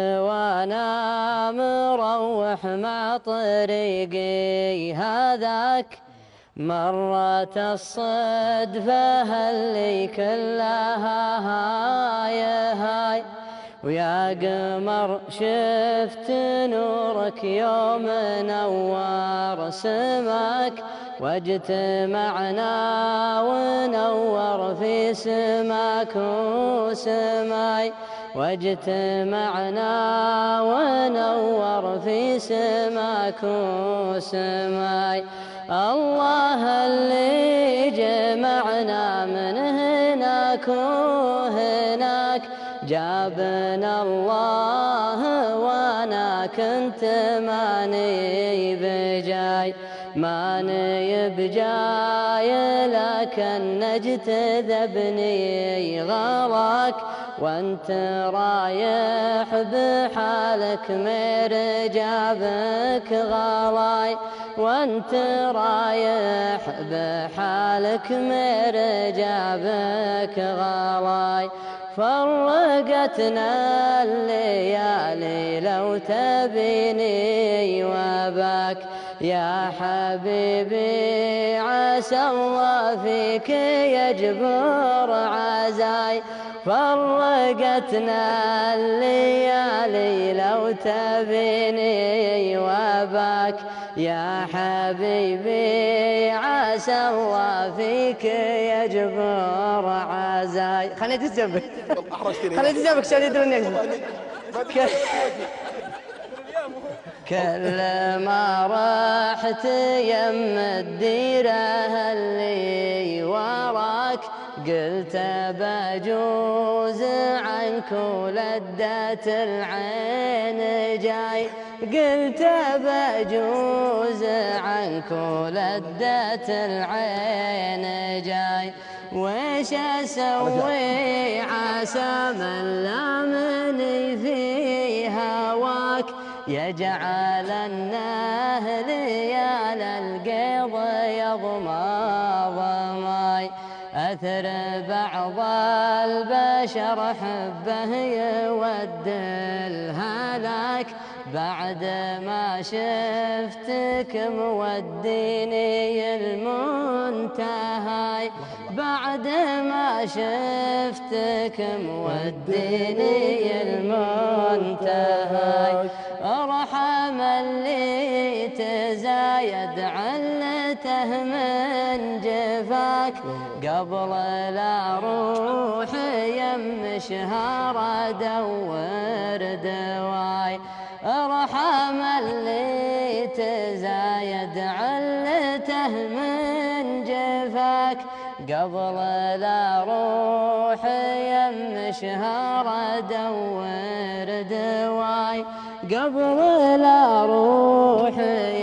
وانا مروح مع طريقي هذاك مرت الصدفة اللي كلها هاي ويا قمر شفت نورك يوم نور سماك واجتمعنا ونور في سماك وسماي واجتمعنا ونور في سماك وسماي الله اللي جمعنا من هناك وهناك جابنا الله وانا كنت ماني بجاي ماني بجاي لكن نجتذبني غلاك وانت رايح بحالك مرجابك غلاي وانت رايح بحالك مرجابك غلاي فرقتنا الليالي لو تبيني وباك يا حبيبي عسى الله فيك يجبر عزاي فرقتنا الليالي لو تبيني وباك يا حبيبي عسى الله فيك يجبر عزاي. خليني تجنبك خليني تجنبك عشان يدرون يكذب. كل ما رحت يم الديرة اللي وراك قلت بجوز عنك ولدت العين جاي قلت بجوز عنك ولدت العين جاي ويش اسوي عسى من لامني في هواك يجعل النهر يا للقيض يضماي أثر بعض البشر حبه يود الهلاك بعد ما شفتك موديني المنتهى بعد ما شفتك موديني المنتهى ارحم اللي تزايد علته من جفاك قبل لا روح يم شهر ادور دواي ارحم اللي تزايد علته من جفاك قبل لا روح يم شهر ادور دواي قبل لا روح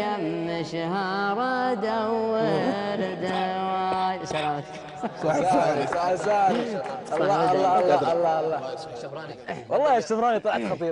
يم شهر ادور دواي. سلامتك. سؤال الله الله الله الله والله الشبراني طلعت خطير.